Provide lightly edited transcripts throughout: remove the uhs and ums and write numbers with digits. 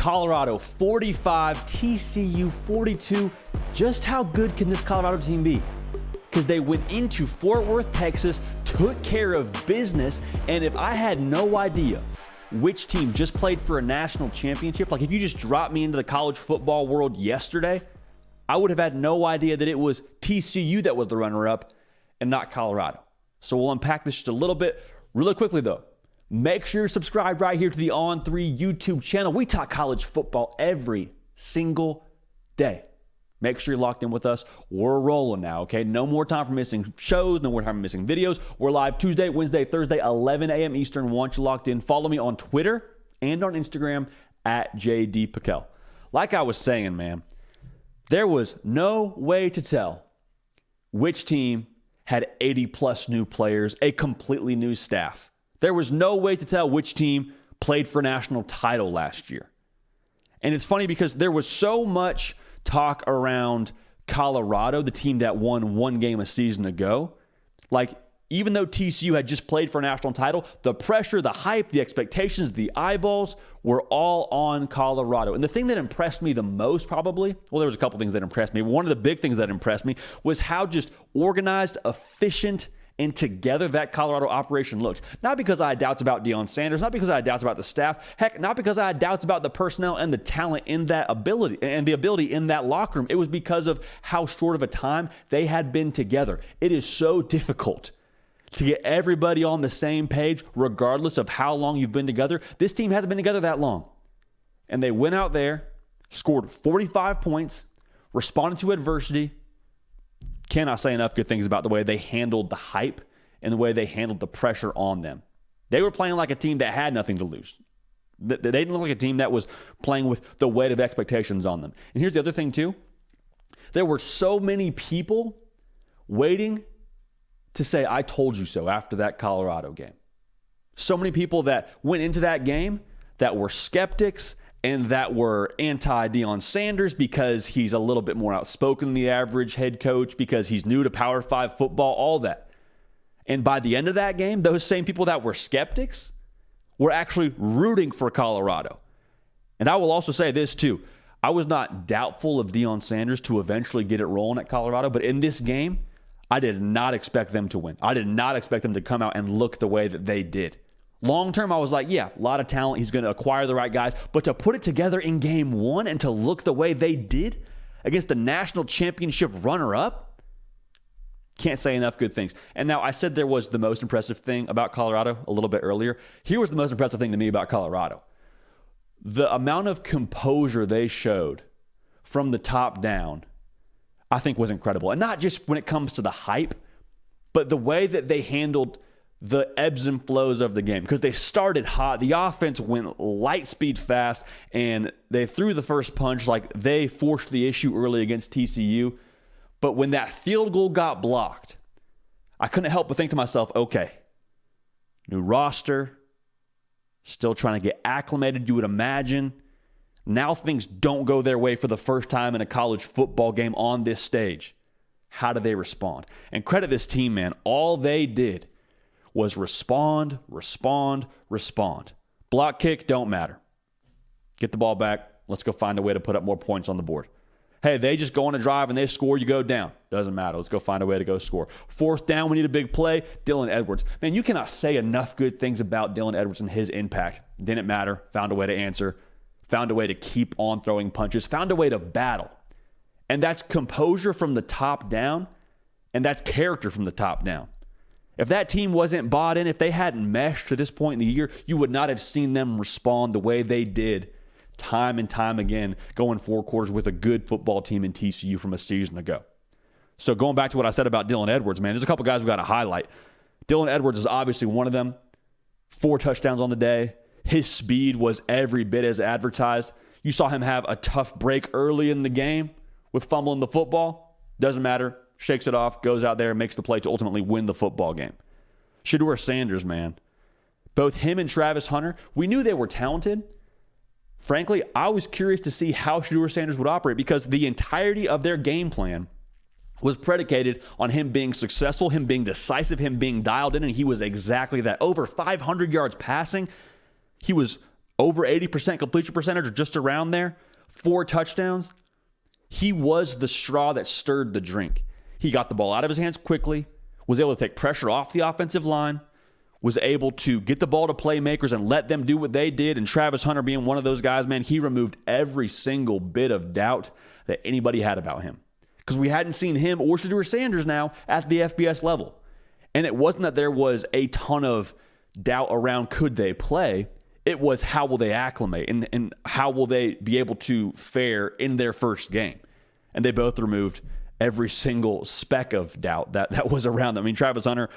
Colorado 45, TCU 42. Just how good can this Colorado team be? Because they went into Fort Worth, Texas, took care of business, and if I had no idea which team just played for a national championship, like if you just dropped me into the college football world yesterday, I would have had no idea that it was TCU that was the runner-up and not Colorado. So we'll unpack this just a little bit. Really quickly, though, make sure you're subscribed right here to the On3 YouTube channel. We talk college football every single day. Make sure you're locked in with us. We're rolling now, okay? No more time for missing shows. No more time for missing videos. We're live Tuesday, Wednesday, Thursday, 11 a.m. Eastern. Once you're locked in, follow me on Twitter and on Instagram at JD Piquel. Like I was saying, man, there was no way to tell which team had 80-plus new players, a completely new staff. There was no way to tell which team played for a national title last year. And it's funny because there was so much talk around Colorado, the team that won one game a season ago. Like, even though TCU had just played for a national title, the pressure, the hype, the expectations, the eyeballs were all on Colorado. And the thing that impressed me the most probably, well, there was a couple things that impressed me. One of the big things that impressed me was how just organized, efficient, and together that Colorado operation looked. Not because I had doubts about Deion Sanders, not because I had doubts about the staff, heck, not because I had doubts about the personnel and the talent in that ability and the ability in that locker room. It was because of how short of a time they had been together. It is so difficult to get everybody on the same page, regardless of how long you've been together. This team hasn't been together that long. And they went out there, scored 45 points, responded to adversity. Cannot say enough good things about the way they handled the hype and the way they handled the pressure on them. They were playing like a team that had nothing to lose. They didn't look like a team that was playing with the weight of expectations on them. And here's the other thing too. There were so many people waiting to say, I told you so after that Colorado game. So many people that went into that game that were skeptics and that were anti-Deion Sanders because he's a little bit more outspoken than the average head coach, because he's new to Power 5 football, all that. And by the end of that game, those same people that were skeptics were actually rooting for Colorado. And I will also say this too. I was not doubtful of Deion Sanders to eventually get it rolling at Colorado, but in this game, I did not expect them to win. I did not expect them to come out and look the way that they did. Long term, I was like, yeah, a lot of talent. He's going to acquire the right guys. But to put it together in game one and to look the way they did against the national championship runner-up, can't say enough good things. And now I said there was the most impressive thing about Colorado a little bit earlier. Here was the most impressive thing to me about Colorado. The amount of composure they showed from the top down, I think, was incredible. And not just when it comes to the hype, but the way that they handled the ebbs and flows of the game. Because they started hot. The offense went light speed fast, and they threw the first punch like they forced the issue early against TCU. But when that field goal got blocked, I couldn't help but think to myself, okay, new roster, still trying to get acclimated, you would imagine. Now things don't go their way for the first time in a college football game on this stage. How do they respond? And credit this team, man. All they did was respond. Block, kick, don't matter. Get the ball back. Let's go find a way to put up more points on the board. Hey, they just go on a drive and they score, you go down. Doesn't matter. Let's go find a way to go score. Fourth down, we need a big play. Dylan Edwards. Man, you cannot say enough good things about Dylan Edwards and his impact. Didn't matter. Found a way to answer. Found a way to keep on throwing punches. Found a way to battle. And that's composure from the top down, and that's character from the top down. If that team wasn't bought in, if they hadn't meshed to this point in the year, you would not have seen them respond the way they did time and time again, going 4 quarters with a good football team in TCU from a season ago. So going back to what I said about Dylan Edwards, man, there's a couple guys we got to highlight. Dylan Edwards is obviously one of them. 4 touchdowns on the day. His speed was every bit as advertised. You saw him have a tough break early in the game with fumbling the football. Doesn't matter. Shakes it off, goes out there and makes the play to ultimately win the football game. Shedeur Sanders, man. Both him and Travis Hunter, we knew they were talented. Frankly, I was curious to see how Shedeur Sanders would operate because the entirety of their game plan was predicated on him being successful, him being decisive, him being dialed in, and he was exactly that. Over 500 yards passing. He was over 80% completion percentage or just around there, 4 touchdowns. He was the straw that stirred the drink. He got the ball out of his hands quickly, was able to take pressure off the offensive line, was able to get the ball to playmakers and let them do what they did. And Travis Hunter being one of those guys, man, he removed every single bit of doubt that anybody had about him. Because we hadn't seen him or Shedeur Sanders now at the FBS level. And it wasn't that there was a ton of doubt around could they play. It was how will they acclimate and how will they be able to fare in their first game. And they both removed every single speck of doubt that was around them. I mean, Travis Hunter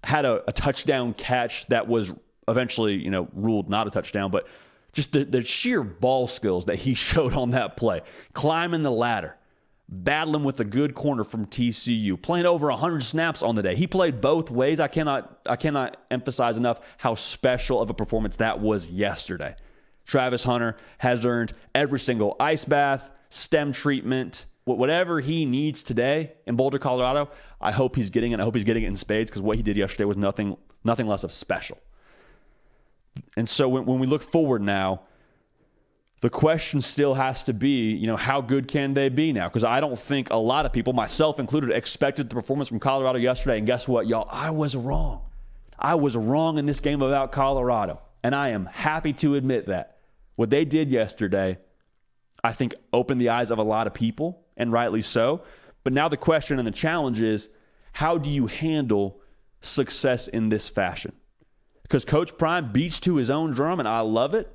had a touchdown catch that was eventually, ruled not a touchdown, but just the sheer ball skills that he showed on that play, climbing the ladder, battling with a good corner from TCU, playing over 100 snaps on the day. He played both ways. I cannot emphasize enough how special of a performance that was yesterday. Travis Hunter has earned every single ice bath, stem treatment, whatever he needs today in Boulder, Colorado. I hope he's getting it. I hope he's getting it in spades, because what he did yesterday was nothing less of special. And so when we look forward now, the question still has to be, how good can they be now? Because I don't think a lot of people, myself included, expected the performance from Colorado yesterday. And guess what, y'all? I was wrong. I was wrong in this game about Colorado. And I am happy to admit that. What they did yesterday, I think, opened the eyes of a lot of people, and rightly so. But now the question and the challenge is, how do you handle success in this fashion? Because Coach Prime beats to his own drum, and I love it.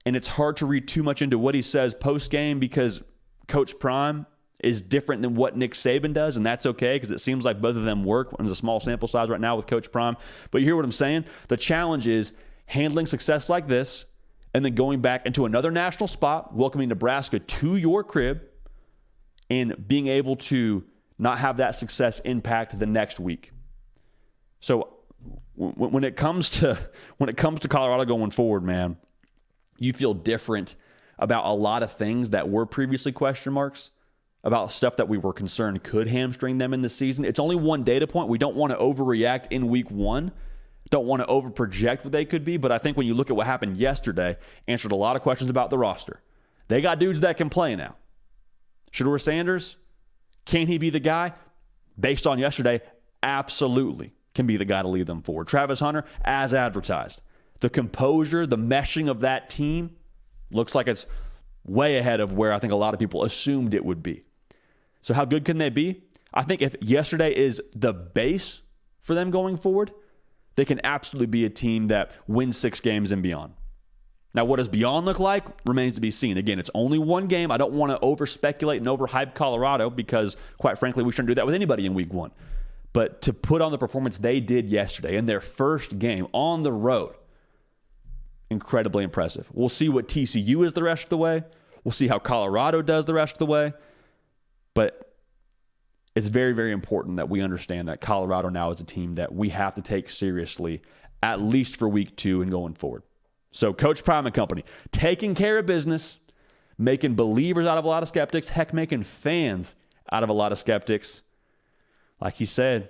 And it's hard to read too much into what he says post-game, because Coach Prime is different than what Nick Saban does, and that's okay, because it seems like both of them work. There's a small sample size right now with Coach Prime. But you hear what I'm saying? The challenge is handling success like this and then going back into another national spot, welcoming Nebraska to your crib, and being able to not have that success impact the next week. So when it comes to Colorado going forward, man, you feel different about a lot of things that were previously question marks, about stuff that we were concerned could hamstring them in the season. It's only one data point. We don't want to overreact in week one. Don't want to overproject what they could be. But I think when you look at what happened yesterday, answered a lot of questions about the roster. They got dudes that can play now. Shedeur Sanders, can he be the guy? Based on yesterday, absolutely can be the guy to lead them forward. Travis Hunter, as advertised. The composure, the meshing of that team looks like it's way ahead of where I think a lot of people assumed it would be. So how good can they be? I think if yesterday is the base for them going forward, they can absolutely be a team that wins 6 games and beyond. Now, what does beyond look like remains to be seen. Again, it's only one game. I don't want to over-speculate and overhype Colorado, because, quite frankly, we shouldn't do that with anybody in week one. But to put on the performance they did yesterday in their first game on the road, incredibly impressive. We'll see what TCU is the rest of the way. We'll see how Colorado does the rest of the way. But it's very, very important that we understand that Colorado now is a team that we have to take seriously, at least for week 2 and going forward. So Coach Prime and company, taking care of business, making believers out of a lot of skeptics, heck, making fans out of a lot of skeptics. Like he said,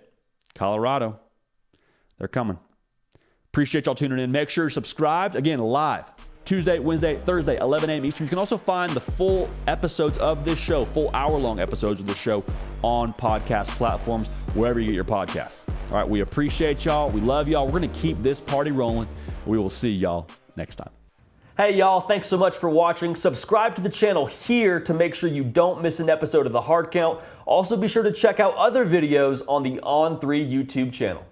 Colorado, they're coming. Appreciate y'all tuning in. Make sure you're subscribed. Again, live Tuesday, Wednesday, Thursday, 11 a.m. Eastern. You can also find the full episodes of this show, full hour-long episodes of this show on podcast platforms, wherever you get your podcasts. All right, we appreciate y'all. We love y'all. We're going to keep this party rolling. We will see y'all next time. Hey, y'all. Thanks so much for watching. Subscribe to the channel here to make sure you don't miss an episode of The Hard Count. Also, be sure to check out other videos on the On3 YouTube channel.